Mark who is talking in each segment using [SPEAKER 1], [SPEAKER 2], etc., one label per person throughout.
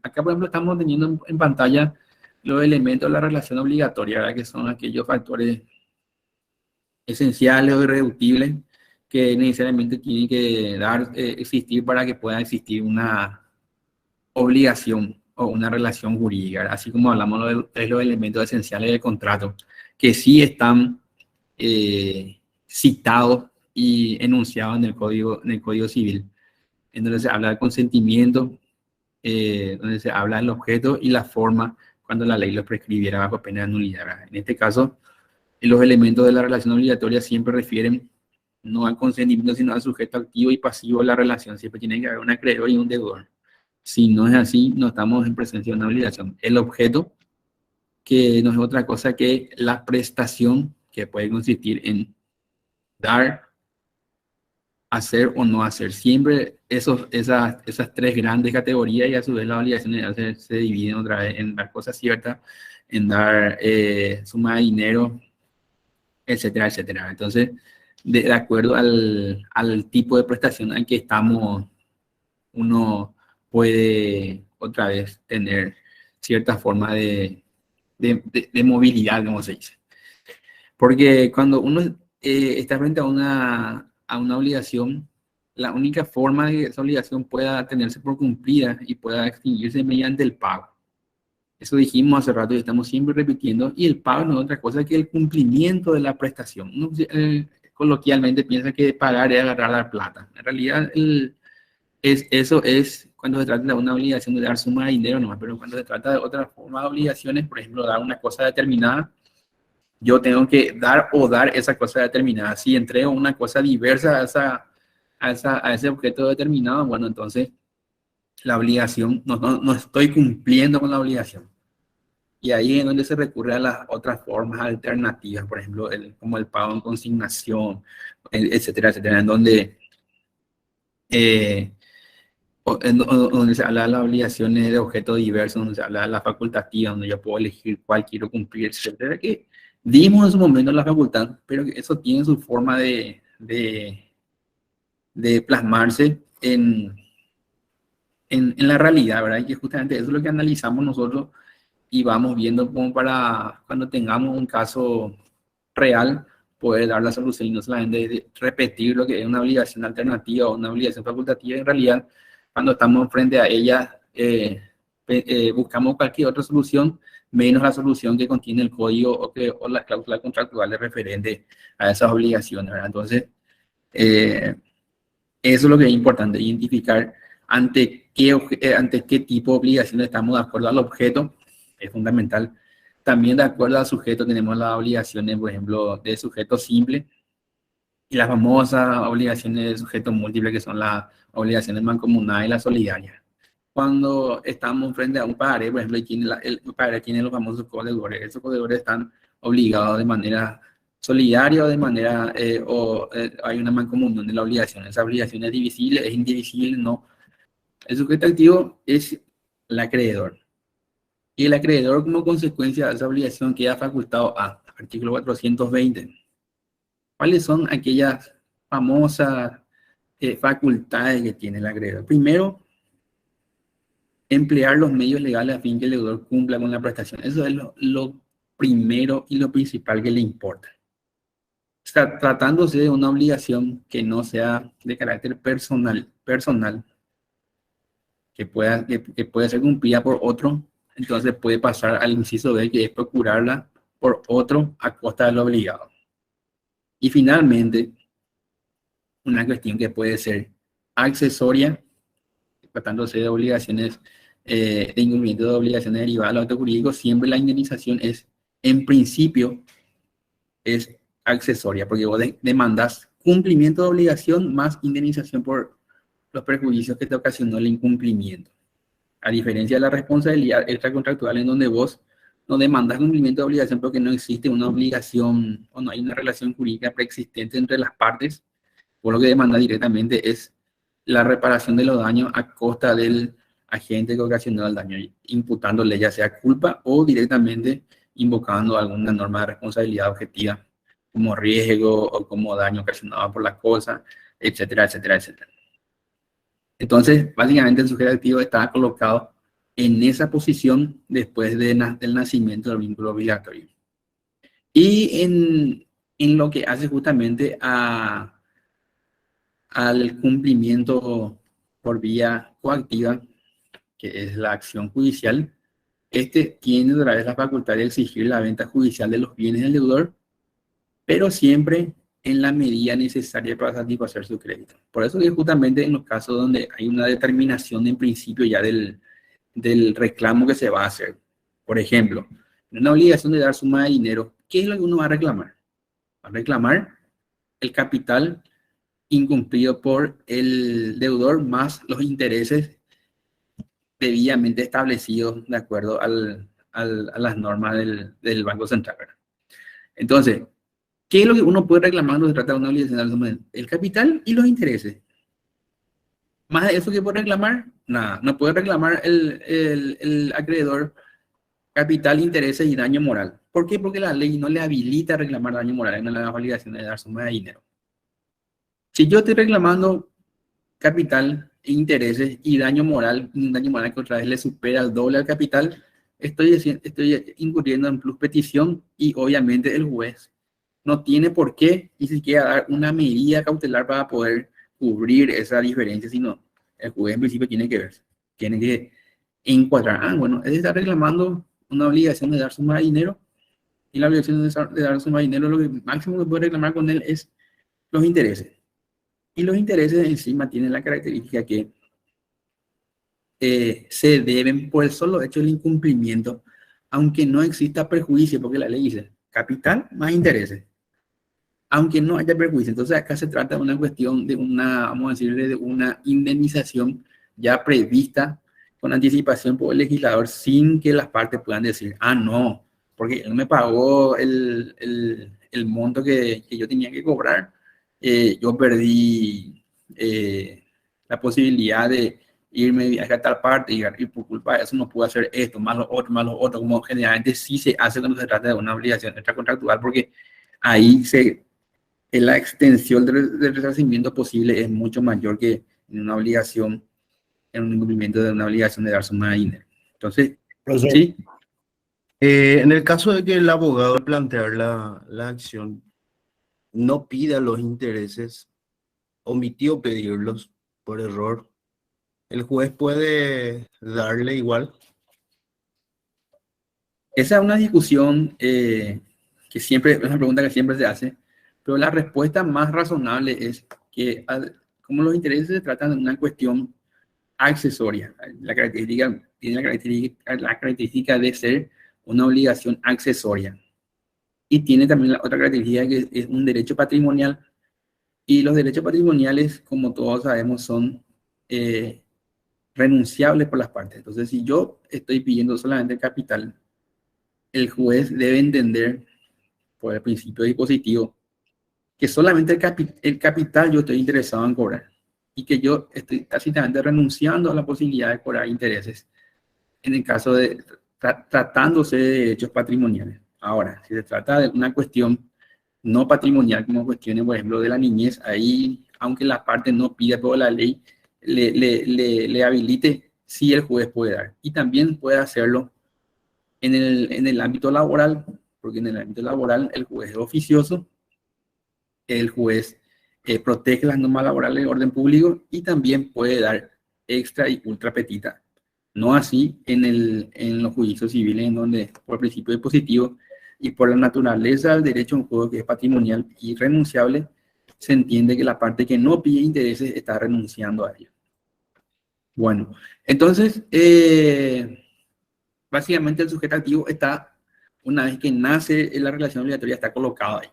[SPEAKER 1] acá, por ejemplo, estamos teniendo en pantalla los elementos de la relación obligatoria, ¿verdad? Que son aquellos factores esenciales o irreductibles que necesariamente tienen que existir para que pueda existir una obligación o una relación jurídica, ¿verdad? Así como hablamos de los elementos esenciales del contrato, que sí están citados y enunciados en el Código Civil, en donde se habla del consentimiento, donde se habla del objeto y la forma cuando la ley lo prescribiera bajo pena de nulidad, ¿verdad? En este caso, los elementos de la relación obligatoria siempre refieren no al consentimiento, sino al sujeto activo y pasivo de la relación. Siempre tiene que haber un acreedor y un deudor. Si no es así, no estamos en presencia de una obligación. El objeto, que no es otra cosa que la prestación, que puede consistir en dar, hacer o no hacer. Siempre esas tres grandes categorías, y a su vez las obligaciones se dividen otra vez en dar cosas ciertas, en dar suma de dinero, etcétera, etcétera. Entonces, de acuerdo al tipo de prestación en que estamos, uno puede otra vez tener cierta forma de movilidad, como se dice. Porque cuando uno está frente a una obligación, la única forma de que esa obligación pueda tenerse por cumplida y pueda extinguirse mediante el pago. Eso dijimos hace rato y estamos siempre repitiendo, y el pago no es otra cosa que el cumplimiento de la prestación. Uno coloquialmente piensa que pagar es agarrar la plata. En realidad, eso es cuando se trata de una obligación de dar suma de dinero nomás, pero cuando se trata de otra forma de obligaciones, por ejemplo, dar una cosa determinada, yo tengo que dar o dar esa cosa determinada. Si entrego una cosa diversa a ese objeto determinado, bueno, entonces la obligación, no estoy cumpliendo con la obligación. Y ahí es donde se recurre a las otras formas alternativas, por ejemplo, como el pago en consignación, etcétera, etcétera, en donde, eh, donde se habla de las obligaciones de objeto diverso, donde se habla de la facultativa, donde yo puedo elegir cuál quiero cumplir, etcétera, que dimos en su momento la facultad, pero que eso tiene su forma de plasmarse en la realidad, ¿verdad? Y que justamente eso es lo que analizamos nosotros y vamos viendo como para cuando tengamos un caso real, poder dar la solución y no solamente repetir lo que es una obligación alternativa o una obligación facultativa. En realidad, cuando estamos frente a ella, buscamos cualquier otra solución, menos la solución que contiene el código o la cláusula contractual referente a esas obligaciones, ¿verdad? Entonces, eso es lo que es importante, identificar ante qué tipo de obligaciones estamos de acuerdo al objeto, es fundamental. También de acuerdo al sujeto tenemos las obligaciones, por ejemplo, de sujeto simple y las famosas obligaciones de sujeto múltiple, que son las obligaciones mancomunadas y las solidarias. Cuando estamos frente a un pagaré, por ejemplo, y el pagaré tiene los famosos codeudores. Esos codeudores están obligados de manera solidaria o de manera, hay una mancomunión de la obligación. Esa obligación es divisible, es indivisible, no. El sujeto activo es el acreedor. Y el acreedor, como consecuencia de esa obligación, queda facultado a artículo 420. ¿Cuáles son aquellas famosas facultades que tiene el acreedor? Primero, emplear los medios legales a fin que el deudor cumpla con la prestación. Eso es lo primero y lo principal que le importa. O sea, tratándose de una obligación que no sea de carácter personal, que pueda ser cumplida por otro, entonces puede pasar al inciso B, que es procurarla por otro a costa del obligado. Y finalmente, una cuestión que puede ser accesoria, tratándose de obligaciones, de incumplimiento de obligaciones derivadas del acto jurídico, siempre la indemnización es, en principio, es accesoria, porque vos demandas cumplimiento de obligación más indemnización por los perjuicios que te ocasionó el incumplimiento. A diferencia de la responsabilidad extracontractual, en donde vos no demandas cumplimiento de obligación porque no existe una obligación o no hay una relación jurídica preexistente entre las partes, vos lo que demandas directamente es la reparación de los daños a costa del agente que ocasionó el daño, imputándole ya sea culpa o directamente invocando alguna norma de responsabilidad objetiva, como riesgo o como daño ocasionado por la cosa, etcétera, etcétera, etcétera. Entonces, básicamente el sujeto activo está colocado en esa posición después del nacimiento del vínculo obligatorio. Y en lo que hace justamente al cumplimiento por vía coactiva, que es la acción judicial, este tiene otra vez la facultad de exigir la venta judicial de los bienes del deudor, pero siempre en la medida necesaria para satisfacer su crédito. Por eso que justamente en los casos donde hay una determinación en principio ya del reclamo que se va a hacer. Por ejemplo, una obligación de dar suma de dinero, ¿qué es lo que uno va a reclamar? Va a reclamar el capital incumplido por el deudor más los intereses debidamente establecidos de acuerdo a las normas del Banco Central. Entonces, ¿qué es lo que uno puede reclamar cuando se trata de una obligación de dar suma de dinero? El capital y los intereses. Más de eso que puede reclamar, nada. No puede reclamar el acreedor capital, intereses y daño moral. ¿Por qué? Porque la ley no le habilita a reclamar daño moral en la obligación de dar suma de dinero. Si yo estoy reclamando capital, intereses y daño moral, un daño moral que otra vez le supera al doble al capital, estoy incurriendo en plus petición y obviamente el juez no tiene por qué ni siquiera dar una medida cautelar para poder cubrir esa diferencia, sino el juez en principio tiene que encuadrar, bueno, él está reclamando una obligación de dar suma de dinero y la obligación de dar suma de dinero, lo que máximo que puede reclamar con él es los intereses. Y los intereses encima tienen la característica que se deben por el solo hecho del incumplimiento, aunque no exista perjuicio, porque la ley dice capital más intereses, aunque no haya perjuicio. Entonces acá se trata de una cuestión de vamos a decirle, de una indemnización ya prevista con anticipación por el legislador sin que las partes puedan decir, no, porque él no me pagó el monto que yo tenía que cobrar, yo perdí la posibilidad de irme de viaje a tal parte y por culpa de eso no puedo hacer esto, más lo otro, como generalmente sí se hace cuando se trata de una obligación extracontractual, porque ahí la extensión del resarcimiento posible es mucho mayor que en una obligación, en un incumplimiento de una obligación de dar suma de dinero. Entonces,
[SPEAKER 2] Profesor,
[SPEAKER 1] sí,
[SPEAKER 2] en el caso de que el abogado al plantear la acción no pida los intereses, omitió pedirlos por error, el juez puede darle igual.
[SPEAKER 1] esa es una discusión que siempre, es una pregunta que siempre se hace, pero la respuesta más razonable es que como los intereses se tratan de una cuestión accesoria, tiene la característica de ser una obligación accesoria y tiene también la otra característica que es un derecho patrimonial, y los derechos patrimoniales, como todos sabemos, son renunciables por las partes. Entonces, si yo estoy pidiendo solamente capital, el juez debe entender por el principio dispositivo que solamente el capital yo estoy interesado en cobrar y que yo estoy tácitamente renunciando a la posibilidad de cobrar intereses en el caso de tratándose de derechos patrimoniales. Ahora, si se trata de una cuestión no patrimonial, como cuestiones, por ejemplo, de la niñez, ahí, aunque la parte no pida por la ley, le habilite, sí el juez puede dar. Y también puede hacerlo en el ámbito laboral, porque en el ámbito laboral el juez es oficioso, el juez protege las normas laborales de orden público y también puede dar extra y ultra petita. No así en los juicios civiles, en donde por principio dispositivo y por la naturaleza del derecho a un juego que es patrimonial y renunciable, se entiende que la parte que no pide intereses está renunciando a ello. Bueno, entonces, básicamente el sujeto activo está, una vez que nace en la relación obligatoria, está colocado ahí.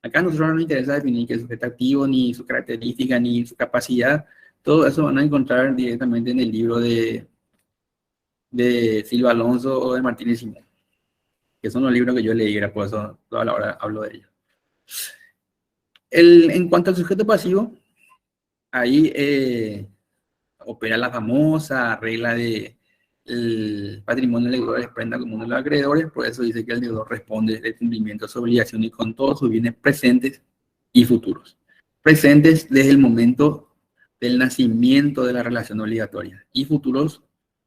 [SPEAKER 1] Acá a nosotros no nos interesa definir qué es sujeto activo, ni su característica, ni su capacidad. Todo eso van a encontrar directamente en el libro de Silva Alonso o de Martínez Simón, que son los libros que yo leí, por eso toda la hora hablo de ellos. En cuanto al sujeto pasivo, ahí opera la famosa regla de el patrimonio del deudor desprenda como uno de los acreedores, por eso dice que el deudor responde del cumplimiento de su obligación y con todos sus bienes presentes y futuros. Presentes desde el momento del nacimiento de la relación obligatoria y futuros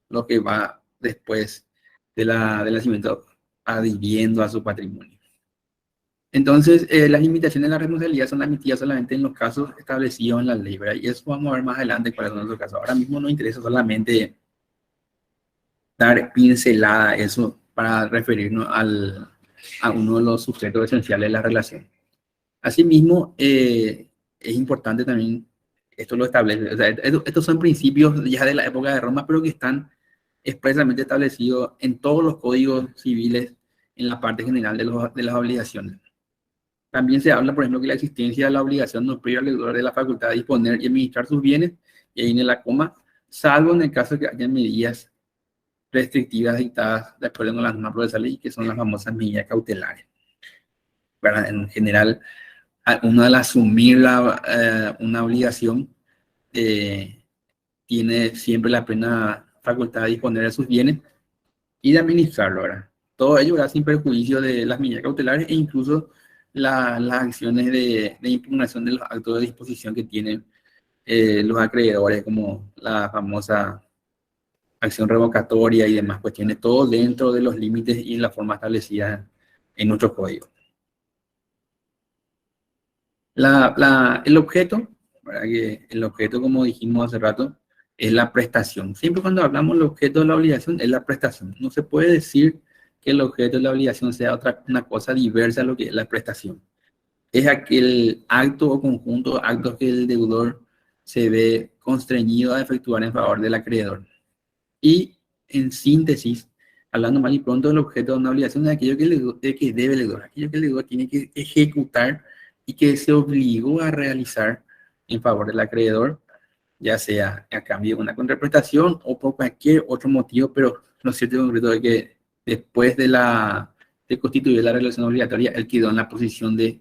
[SPEAKER 1] lo que va después del nacimiento adhiriendo a su patrimonio. Entonces, las limitaciones de la responsabilidad son admitidas solamente en los casos establecidos en la ley, ¿verdad? Y eso vamos a ver más adelante cuáles son esos casos. Ahora mismo nos interesa solamente dar pincelada a eso para referirnos a uno de los sujetos esenciales de la relación. Asimismo, es importante también, esto lo establece, o sea, estos son principios ya de la época de Roma, pero que están expresamente establecidos en todos los códigos civiles en la parte general de las obligaciones. También se habla, por ejemplo, que la existencia de la obligación no priva al deudor de la facultad de disponer y administrar sus bienes, y ahí en la coma, salvo en el caso de que haya medidas restrictivas dictadas de acuerdo con las normas procesales y que son las famosas medidas cautelares. ¿Verdad? En general, uno al asumir una obligación tiene siempre la plena facultad de disponer de sus bienes y de administrarlo, ¿verdad? Todo ello, ¿verdad?, sin perjuicio de las medidas cautelares e incluso las acciones de impugnación de los actos de disposición que tienen los acreedores, como la famosa acción revocatoria y demás cuestiones, todo dentro de los límites y la forma establecida en nuestro código. El objeto, ¿verdad? Que el objeto, como dijimos hace rato, es la prestación. Siempre cuando hablamos del objeto de la obligación, es la prestación. No se puede decir que el objeto de la obligación sea una cosa diversa a lo que es la prestación. Es aquel acto o conjunto de actos que el deudor se ve constreñido a efectuar en favor del acreedor. Y en síntesis, hablando mal y pronto, el objeto de una obligación es aquello que debe el deudor, aquello que el deudor tiene que ejecutar y que se obligó a realizar en favor del acreedor, ya sea a cambio de una contraprestación o por cualquier otro motivo, pero lo cierto y concreto es que después de constituir la relación obligatoria, él quedó en la posición de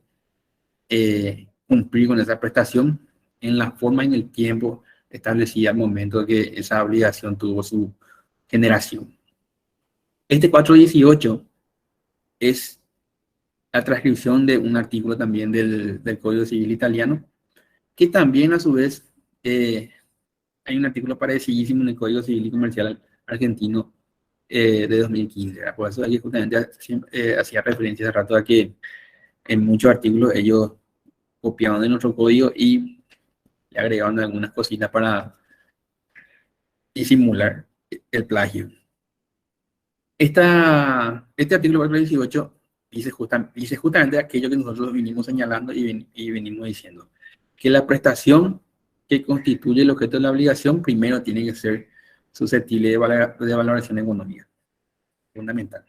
[SPEAKER 1] cumplir con esa prestación en la forma y en el tiempo establecida al momento que esa obligación tuvo su generación. Este 418 es la transcripción de un artículo también del Código Civil italiano, que también a su vez hay un artículo parecidísimo en el Código Civil y Comercial argentino de 2015. ¿Verdad? Por eso aquí justamente hacía referencia hace rato a que en muchos artículos ellos copiaron de nuestro código y le agregaron algunas cositas para disimular el plagio. Este artículo 418 dice justamente aquello que nosotros vinimos señalando y venimos diciendo, que la prestación que constituye el objeto de la obligación primero tiene que ser susceptible de valoración económica, fundamental,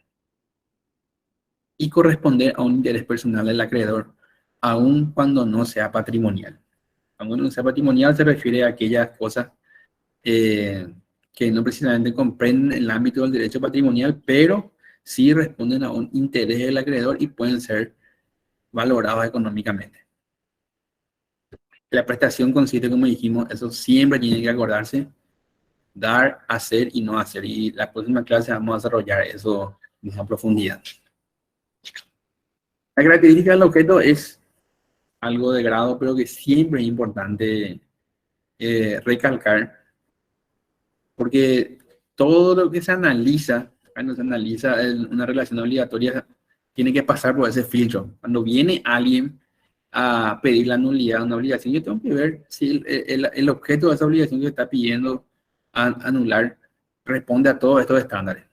[SPEAKER 1] y corresponder a un interés personal del acreedor, aun cuando no sea patrimonial. Cuando no sea patrimonial se refiere a aquellas cosas que no precisamente comprenden el ámbito del derecho patrimonial, pero sí responden a un interés del acreedor y pueden ser valorados económicamente. La prestación consiste, como dijimos, eso siempre tiene que acordarse, dar, hacer y no hacer. Y la próxima clase vamos a desarrollar eso más a profundidad. La característica del objeto es algo de grado, pero que siempre es importante recalcar, porque todo lo que se analiza, cuando se analiza una relación obligatoria, tiene que pasar por ese filtro. Cuando viene alguien a pedir la nulidad de una obligación, yo tengo que ver si el objeto de esa obligación que está pidiendo anular responde a todos estos estándares.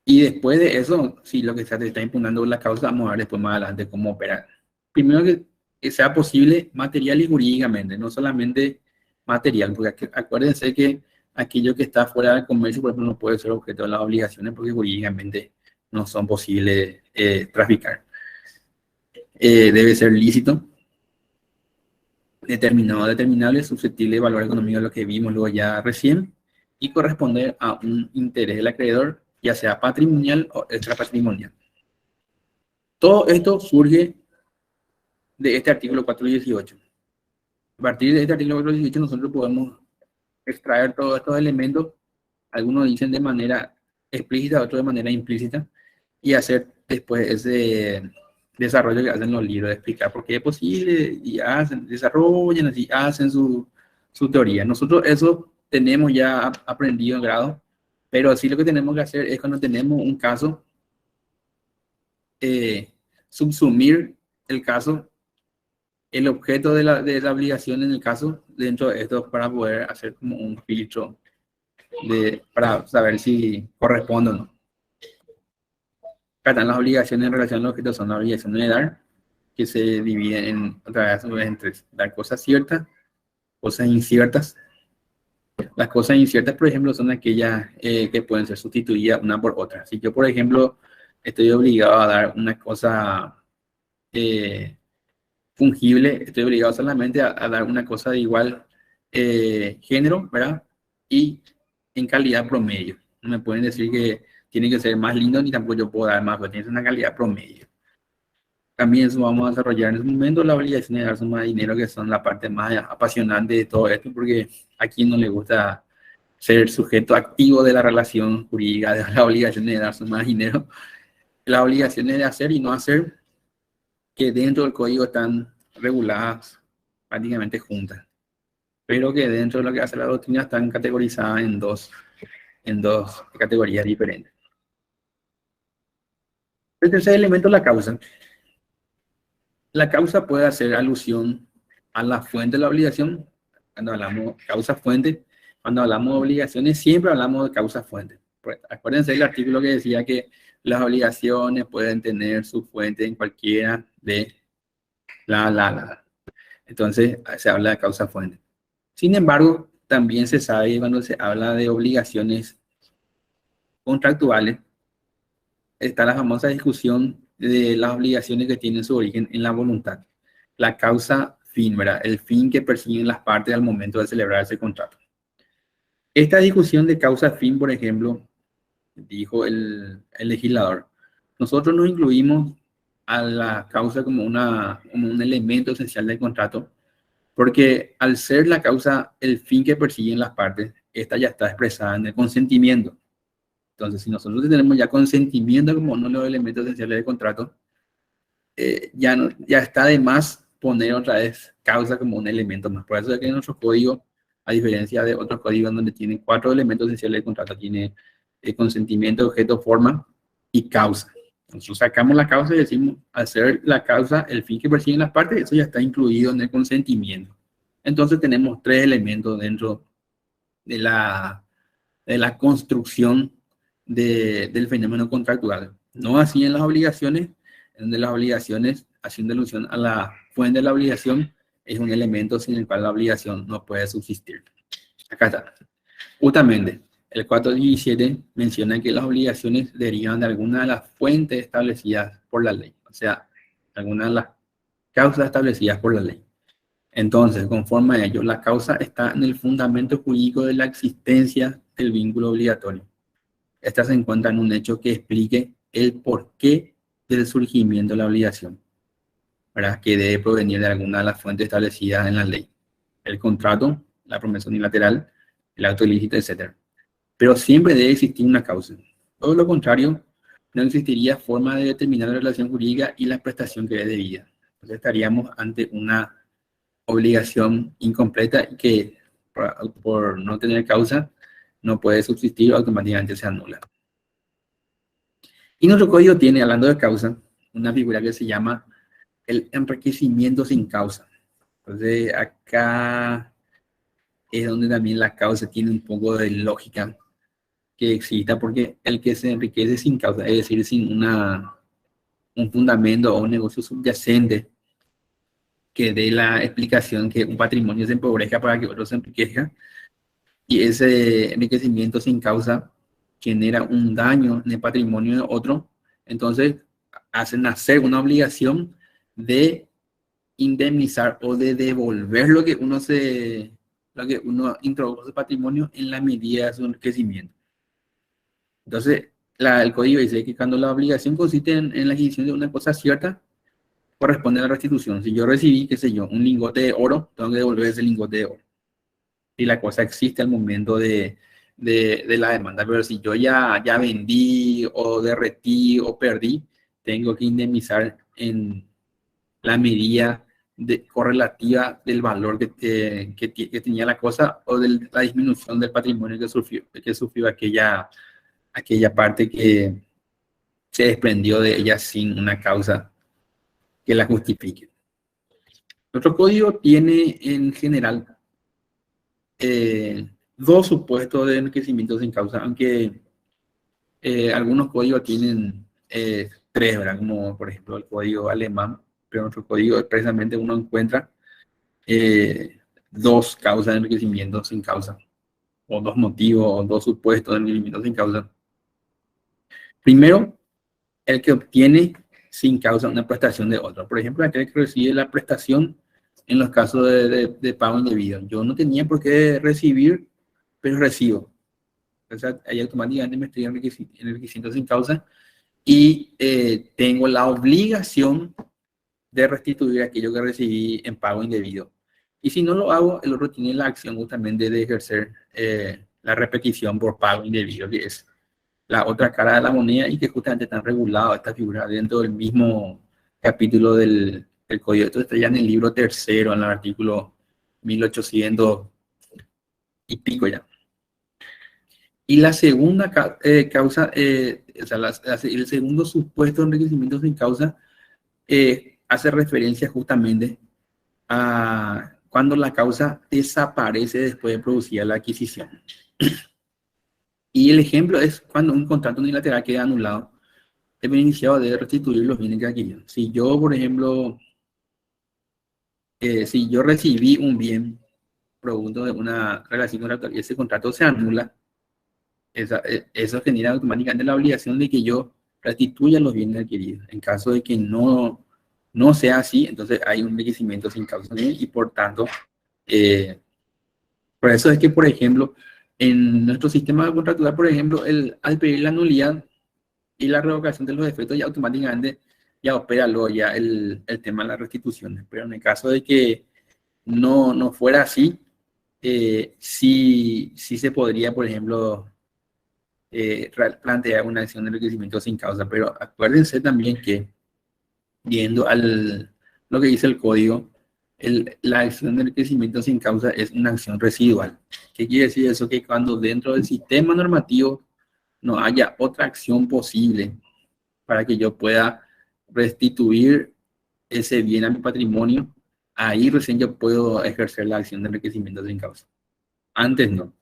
[SPEAKER 1] Y después de eso, si lo que se está impugnando la causa, vamos a ver después más adelante cómo operar. Primero que sea posible material y jurídicamente, no solamente material, porque acuérdense que aquello que está fuera del comercio, por ejemplo, no puede ser objeto de las obligaciones porque jurídicamente no son posibles traficar. Debe ser lícito, determinable, susceptible de valor económico, lo que vimos luego ya recién, y corresponder a un interés del acreedor, ya sea patrimonial o extrapatrimonial. Todo esto surge de este artículo 418. A partir de este artículo 418 nosotros podemos extraer todos estos elementos, algunos dicen de manera explícita, otros de manera implícita, y hacer después ese desarrollo que hacen los libros, de explicar por qué es posible, y desarrollan así, hacen su teoría. Nosotros eso tenemos ya aprendido en grado, pero sí lo que tenemos que hacer es cuando tenemos un caso, subsumir el caso, el objeto de la obligación en el caso dentro de esto para poder hacer como un filtro para saber si corresponde o no. Acá están las obligaciones en relación a los objetos, son las obligaciones de dar, que se dividen otra vez en tres: dar cosas ciertas, cosas inciertas. Las cosas inciertas, por ejemplo, son aquellas que pueden ser sustituidas una por otra. Si yo, por ejemplo, estoy obligado a dar una cosa fungible, estoy obligado solamente a dar una cosa de igual género, ¿verdad? Y en calidad promedio. No me pueden decir que tiene que ser más lindo, ni tampoco yo puedo dar más, pero tiene que ser una calidad promedio. También eso vamos a desarrollar en ese momento la obligación de dar suma de dinero, que son la parte más apasionante de todo esto, porque a quien no le gusta ser sujeto activo de la relación jurídica, de la obligación de dar suma de dinero, las obligaciones de hacer y no hacer, que dentro del código están reguladas prácticamente juntas, pero que dentro de lo que hace la doctrina están categorizadas en dos categorías diferentes. El tercer elemento es la causa. La causa puede hacer alusión a la fuente de la obligación. Cuando hablamos causa-fuente, cuando hablamos de obligaciones, siempre hablamos de causa-fuente. Pues, acuérdense del artículo que decía que las obligaciones pueden tener su fuente en cualquiera de la. Entonces, se habla de causa-fuente. Sin embargo, también se sabe cuando se habla de obligaciones contractuales, está la famosa discusión de las obligaciones que tienen su origen en la voluntad. La causa fin, ¿verdad? El fin que persiguen las partes al momento de celebrar ese contrato. Esta discusión de causa fin, por ejemplo, dijo el legislador, nosotros nos incluimos a la causa como un elemento esencial del contrato, porque al ser la causa el fin que persiguen las partes, esta ya está expresada en el consentimiento. Entonces, si nosotros tenemos ya consentimiento como uno de los elementos esenciales del contrato, ya está de más poner otra vez causa como un elemento más. Por eso es que en nuestro código, a diferencia de otros códigos donde tienen 4 elementos esenciales del contrato, tiene consentimiento, objeto, forma y causa. Nosotros sacamos la causa y decimos, hacer la causa el fin que persiguen las partes, eso ya está incluido en el consentimiento. Entonces tenemos 3 elementos dentro de la construcción del fenómeno contractual. No así en las obligaciones, donde las obligaciones, haciendo alusión a la fuente de la obligación, es un elemento sin el cual la obligación no puede subsistir. Acá está. Justamente, el 417 menciona que las obligaciones derivan de alguna de las fuentes establecidas por la ley, o sea, algunas de las causas establecidas por la ley. Entonces, conforme a ello, la causa está en el fundamento jurídico de la existencia del vínculo obligatorio. Esta se encuentra en un hecho que explique el porqué del surgimiento de la obligación, ¿verdad? Que debe provenir de alguna de las fuentes establecidas en la ley. El contrato, la promesa unilateral, el acto ilícito, etc. Pero siempre debe existir una causa. Todo lo contrario, no existiría forma de determinar la relación jurídica y la prestación que es debida. Entonces estaríamos ante una obligación incompleta y que por no tener causa no puede subsistir, automáticamente se anula. Y nuestro código tiene, hablando de causa, una figura que se llama el enriquecimiento sin causa. Entonces acá es donde también la causa tiene un poco de lógica que exista, porque el que se enriquece sin causa, es decir, sin un fundamento o un negocio subyacente que dé la explicación que un patrimonio se empobrezca para que otro se enriquezca, y ese enriquecimiento sin causa genera un daño en el patrimonio de otro, entonces hace nacer una obligación de indemnizar o de devolver lo que uno introdujo en su patrimonio en la medida de su enriquecimiento. Entonces, el código dice que cuando la obligación consiste en la adquisición de una cosa cierta, corresponde a la restitución. Si yo recibí, qué sé yo, un lingote de oro, tengo que devolver ese lingote de oro. Y la cosa existe al momento de la demanda. Pero si yo ya vendí o derretí o perdí, tengo que indemnizar en la medida correlativa del valor que tenía la cosa o de la disminución del patrimonio que sufrió aquella parte que se desprendió de ella sin una causa que la justifique. Nuestro código tiene en general dos supuestos de enriquecimiento sin causa, aunque algunos códigos tienen tres, ¿verdad? Como por ejemplo el código alemán, pero en nuestro código expresamente uno encuentra dos causas de enriquecimiento sin causa, o dos motivos, o dos supuestos de enriquecimiento sin causa. Primero, el que obtiene sin causa una prestación de otro. Por ejemplo, aquel que recibe la prestación en los casos de pago indebido. Yo no tenía por qué recibir, pero recibo. O sea, ahí automáticamente me estoy enriqueciendo sin causa y tengo la obligación de restituir aquello que recibí en pago indebido. Y si no lo hago, el otro tiene la acción justamente de ejercer la repetición por pago indebido, que es la otra cara de la moneda y que justamente están regulados esta figura dentro del mismo capítulo del código. Esto está ya en el libro tercero, en el artículo 1800 y pico ya. Y la segunda causa, o sea, el segundo supuesto de enriquecimiento sin causa hace referencia justamente a cuando la causa desaparece después de producir la adquisición. Y el ejemplo es cuando un contrato unilateral queda anulado, el beneficiado debe restituir los bienes que adquirió. Si yo, por ejemplo, si yo recibí un bien producto de una relación contractual y ese contrato se anula, eso genera automáticamente la obligación de que yo restituya los bienes adquiridos. En caso de que no sea así, entonces hay un enriquecimiento sin causa y por tanto, por eso es que, por ejemplo, en nuestro sistema contractual, por ejemplo, al pedir la nulidad y la revocación de los efectos, ya automáticamente ya opera luego ya el tema de las restituciones. Pero en el caso de que no fuera así, sí se podría, por ejemplo, plantear una acción de enriquecimiento sin causa. Pero acuérdense también que, viendo lo que dice el código, la acción de enriquecimiento sin causa es una acción residual. ¿Qué quiere decir eso? Que cuando dentro del sistema normativo no haya otra acción posible para que yo pueda restituir ese bien a mi patrimonio, ahí recién yo puedo ejercer la acción de enriquecimiento sin causa. Antes no.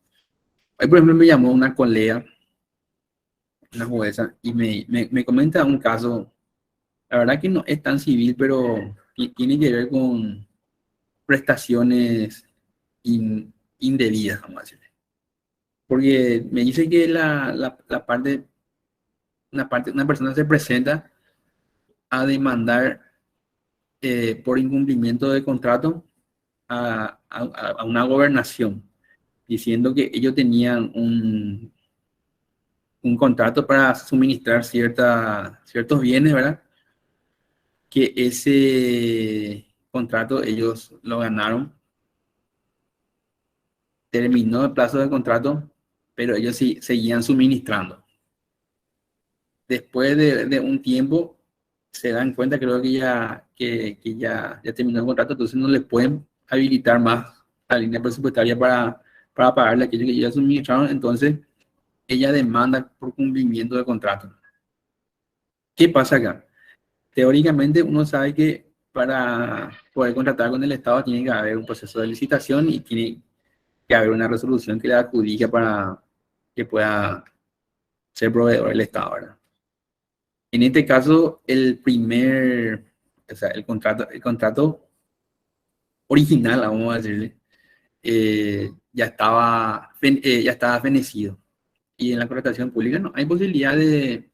[SPEAKER 1] Hoy, por ejemplo, me llamó una colega, una jueza, y me comenta un caso, la verdad que no es tan civil, pero tiene que ver con prestaciones indebidas, vamos a decir. Porque me dice que una persona se presenta a demandar por incumplimiento de contrato a una gobernación, diciendo que ellos tenían un contrato para suministrar ciertos bienes, ¿verdad? Que ese contrato ellos lo ganaron, terminó el plazo del contrato, pero ellos sí seguían suministrando. Después de un tiempo se dan cuenta, creo que ya terminó el contrato, entonces no les pueden habilitar más la línea presupuestaria para pagarle aquello que ya suministraron, entonces ella demanda por cumplimiento de contrato. ¿Qué pasa acá? Teóricamente uno sabe que para poder contratar con el Estado tiene que haber un proceso de licitación y tiene que haber una resolución que le adjudique para que pueda ser proveedor del Estado, ¿verdad? En este caso, o sea, el contrato original, vamos a decirle, ya estaba fenecido. Y en la contratación pública no hay posibilidad de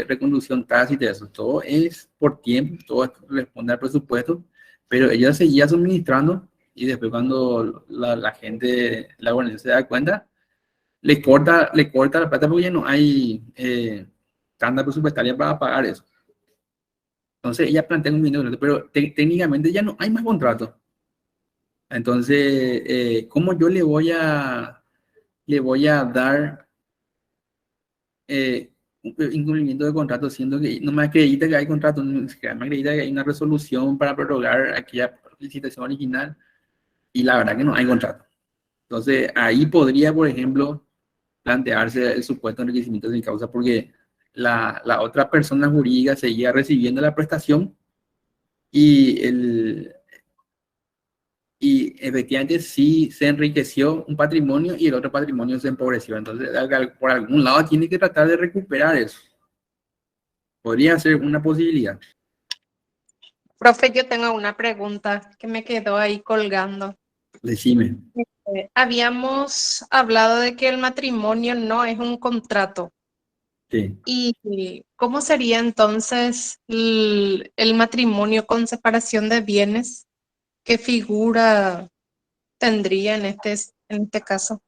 [SPEAKER 1] reconducción tácita, eso. Todo es por tiempo, todo responde al presupuesto, pero ella seguía suministrando y después cuando la gente, la organización se da cuenta, le corta la plata porque ya no hay tanda presupuestaria para pagar eso. Entonces ella plantea un minuto, pero técnicamente ya no hay más contrato. Entonces, ¿cómo yo le voy a dar incumplimiento de contrato, siendo que no me acredita que hay contrato, no me acredita que hay una resolución para prorrogar aquella licitación original y la verdad que no hay contrato. Entonces, ahí podría, por ejemplo, plantearse el supuesto enriquecimiento sin causa porque la otra persona jurídica seguía recibiendo la prestación y, y efectivamente sí se enriqueció un patrimonio y el otro patrimonio se empobreció. Entonces, por algún lado tiene que tratar de recuperar eso. Podría ser una posibilidad.
[SPEAKER 3] Profe, yo tengo una pregunta que me quedó ahí colgando.
[SPEAKER 1] Decime.
[SPEAKER 3] Habíamos hablado de que el matrimonio no es un contrato.
[SPEAKER 1] Sí.
[SPEAKER 3] ¿Y cómo sería entonces el matrimonio con separación de bienes? ¿Qué figura tendría en este caso?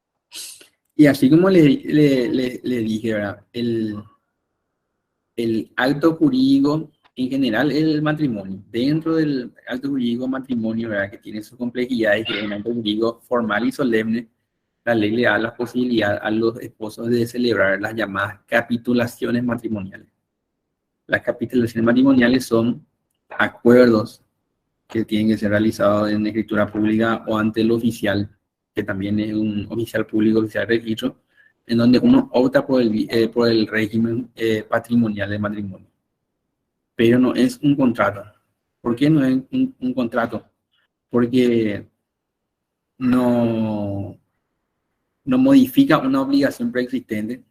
[SPEAKER 1] Y así como le dije, ¿verdad? El acto jurídico en general es el matrimonio. Dentro del acto jurídico matrimonio, ¿verdad? Que tiene sus complejidades, que es un acto jurídico formal y solemne, la ley le da la posibilidad a los esposos de celebrar las llamadas capitulaciones matrimoniales. Las capitulaciones matrimoniales son acuerdos que tienen que ser realizados en escritura pública o ante el oficial, que también es un oficial público, oficial de registro, en donde uno opta por el régimen patrimonial del matrimonio. Pero no es un contrato. ¿Por qué no es un contrato? Porque no, no modifica una obligación preexistente,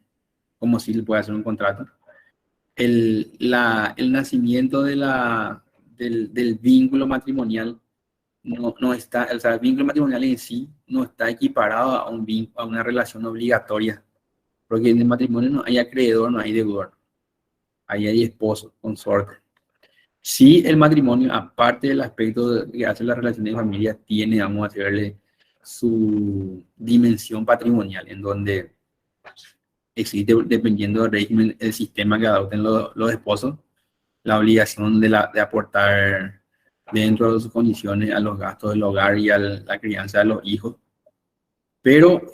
[SPEAKER 1] como si le puede hacer un contrato. El nacimiento del vínculo matrimonial no está, o sea, el vínculo matrimonial en sí no está equiparado a una relación obligatoria, porque en el matrimonio no hay acreedor, no hay deudor, ahí hay esposo, consorte. Sí, el matrimonio, aparte del aspecto que hace la relación de familia, tiene, vamos a decirle, su dimensión patrimonial, en donde existe, dependiendo del régimen, el sistema que adopten los esposos, la obligación de aportar dentro de sus condiciones a los gastos del hogar y a la crianza de los hijos. Pero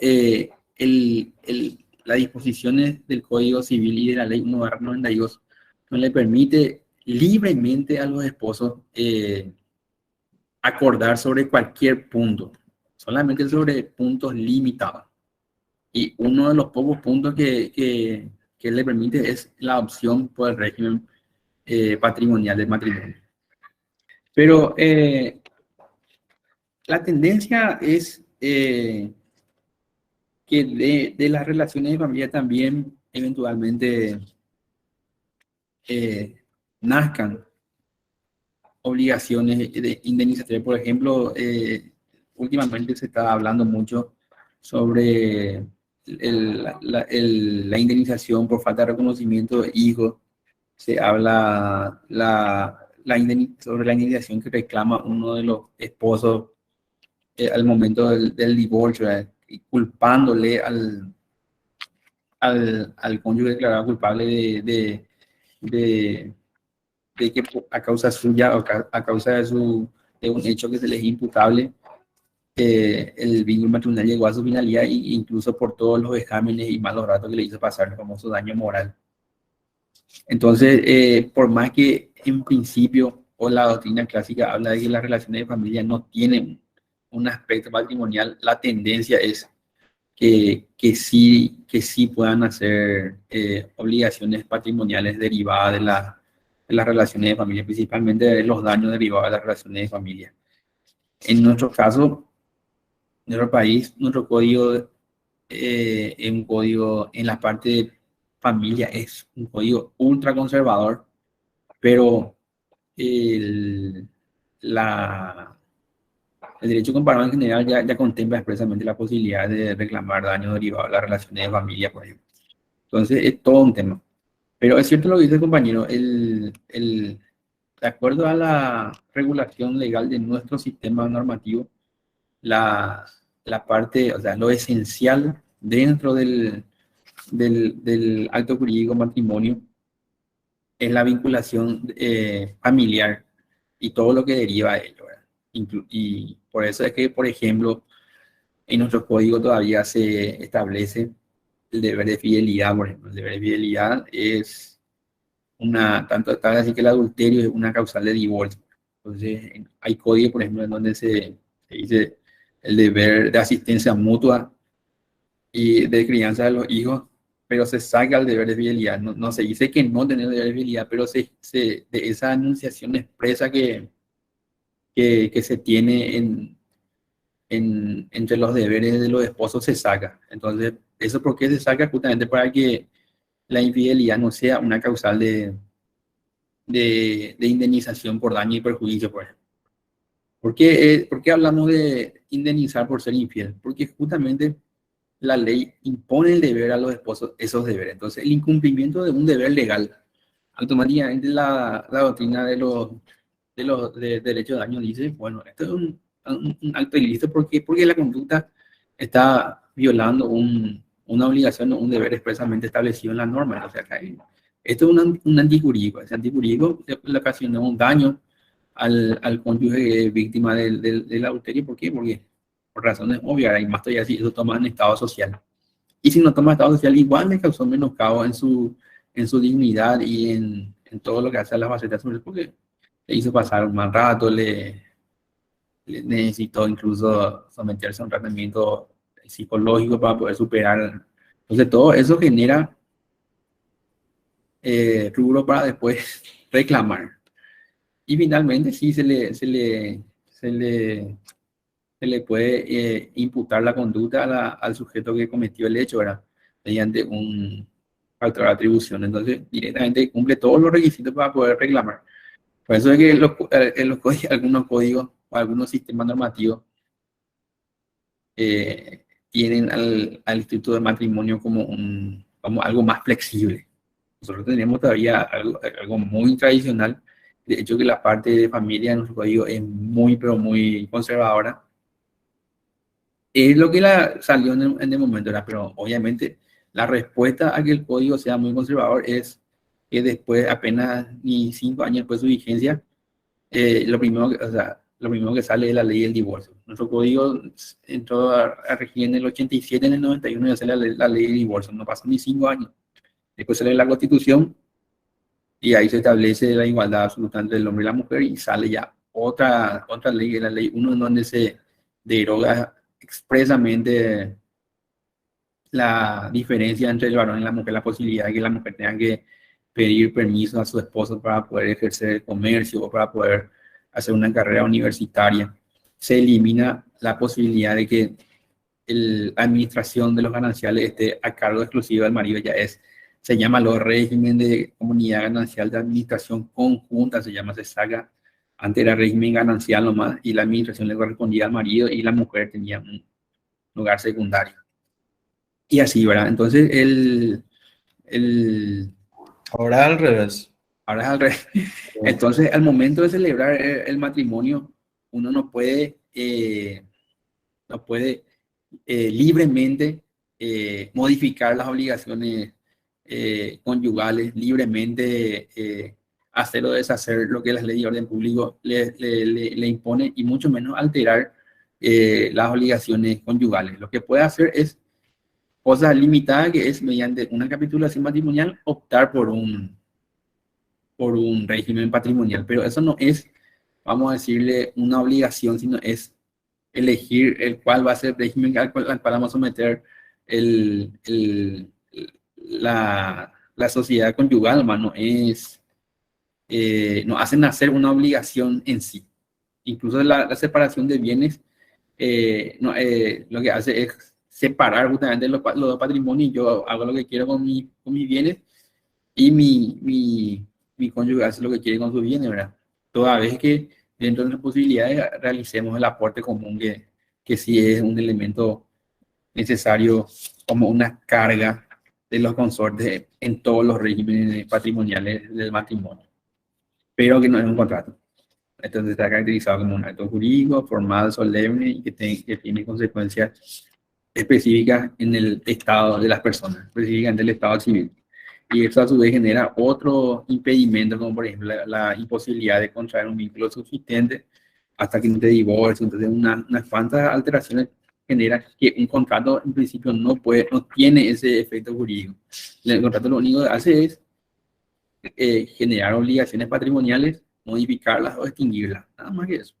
[SPEAKER 1] las disposiciones del Código Civil y de la Ley 1/92 no le permite libremente a los esposos acordar sobre cualquier punto, solamente sobre puntos limitados. Y uno de los pocos puntos que le permite es la opción por el régimen patrimonial del matrimonio. Pero la tendencia es que de las relaciones de familia también eventualmente nazcan obligaciones indemnizatorias. Por ejemplo, últimamente se está hablando mucho sobre la indemnización por falta de reconocimiento de hijos. Se habla sobre la indemnización que reclama uno de los esposos al momento del divorcio, y culpándole al cónyuge declarado culpable de que a causa suya o a causa de un hecho que se les es imputable, el vínculo matrimonial llegó a su finalidad, incluso por todos los exámenes y malos ratos que le hizo pasar, el famoso daño moral. Entonces, por más que en principio o la doctrina clásica habla de que las relaciones de familia no tienen un aspecto patrimonial, la tendencia es que sí puedan hacer obligaciones patrimoniales derivadas de las relaciones de familia, principalmente de los daños derivados de las relaciones de familia. En nuestro caso, en nuestro país, nuestro código es un código en la parte de familia, es un código ultra conservador, pero el, el derecho comparado en general ya contempla expresamente la posibilidad de reclamar daños derivados de las relaciones de familia, por ejemplo. Entonces, es todo un tema. Pero es cierto lo que dice el compañero, de acuerdo a la regulación legal de nuestro sistema normativo, la parte, o sea, lo esencial dentro del acto jurídico matrimonio es la vinculación familiar y todo lo que deriva de ello, ¿verdad? Y por eso es que, por ejemplo, en nuestro código todavía se establece el deber de fidelidad, por ejemplo. El deber de fidelidad es tanto tal así que el adulterio es una causal de divorcio. Entonces, hay códigos, por ejemplo, en donde se dice el deber de asistencia mutua y de crianza de los hijos, pero se saca el deber de fidelidad. No se dice que no tener deber de fidelidad, pero de esa anunciación expresa que se tiene entre los deberes de los esposos se saca. Entonces, ¿eso por qué se saca? Justamente para que la infidelidad no sea una causal de indemnización por daño y perjuicio, por ejemplo. ¿Por qué hablamos de indemnizar por ser infiel? Porque justamente la ley impone el deber a los esposos esos deberes. Entonces, el incumplimiento de un deber legal, automáticamente la doctrina de derecho de daño dice, bueno, esto es un acto ilícito porque la conducta está violando una obligación o un deber expresamente establecido en la norma. O sea, esto es un antijurídico. Ese antijurídico le ocasionó un daño al cónyuge víctima del adulterio. ¿Por qué? Porque por razones obvias, y más todavía si eso toma en estado social. Y si no toma estado social, igual le causó menoscabo en su dignidad y en todo lo que hace a las facetas, porque le hizo pasar un mal rato, le necesitó incluso someterse a un tratamiento psicológico para poder superar. Entonces todo eso genera rubro para después reclamar. Y finalmente sí se le puede imputar la conducta al sujeto que cometió el hecho, ¿verdad? Mediante un factor de atribución. Entonces directamente cumple todos los requisitos para poder reclamar. Por eso es que algunos códigos o algunos sistemas normativos tienen al instituto de matrimonio como algo más flexible. Nosotros tenemos todavía algo muy tradicional. De hecho, que la parte de familia en nuestro código es muy, pero muy conservadora. Es lo que salió en el momento, ¿verdad? Pero obviamente la respuesta a que el código sea muy conservador es que después, apenas ni 5 años después de su vigencia, lo primero que sale es la ley del divorcio. Nuestro código entró a regir en el 87, en el 91 ya sale la ley del divorcio. No pasan ni 5 años. Después sale la Constitución y ahí se establece la igualdad absoluta entre el hombre y la mujer y sale ya otra ley, la ley 1, en donde se deroga expresamente la diferencia entre el varón y la mujer, la posibilidad de que la mujer tenga que pedir permiso a su esposo para poder ejercer el comercio o para poder hacer una carrera universitaria. Se elimina la posibilidad de que la administración de los gananciales esté a cargo exclusivo del marido, se llama los régimen de comunidad ganancial de administración conjunta, se saca. Antes era régimen ganancial nomás y la administración le correspondía al marido y la mujer tenía un lugar secundario. Y así, ¿verdad? Entonces,
[SPEAKER 2] ahora al revés.
[SPEAKER 1] Ahora es al revés. Entonces, al momento de celebrar el matrimonio, uno no puede libremente modificar las obligaciones conyugales, libremente hacer o deshacer lo que la ley de orden público le impone y mucho menos alterar las obligaciones conyugales. Lo que puede hacer es cosas limitadas, que es mediante una capitulación matrimonial optar por un régimen patrimonial, pero eso no es, vamos a decirle, una obligación, sino es elegir el cuál va a ser el régimen al cual vamos a someter la sociedad conyugal, hermano. No hacen hacer una obligación en sí. Incluso la separación de bienes lo que hace es separar justamente los dos patrimonios. Yo hago lo que quiero con mis bienes y mi cónyuge hace lo que quiere con sus bienes, ¿verdad? Toda vez que dentro de las posibilidades realicemos el aporte común, que sí es un elemento necesario como una carga de los consortes en todos los regímenes patrimoniales del matrimonio, pero que no es un contrato. Entonces está caracterizado como un acto jurídico, formal, solemne y que tiene consecuencias específicas en el estado de las personas, específicamente el estado civil. Y eso a su vez genera otro impedimento, como por ejemplo la imposibilidad de contraer un vínculo subsistente hasta que no te divorcie. Entonces unas cuantas alteraciones genera que un contrato en principio no tiene ese efecto jurídico. El contrato lo único que hace es generar obligaciones patrimoniales, modificarlas o extinguirlas, nada más que eso.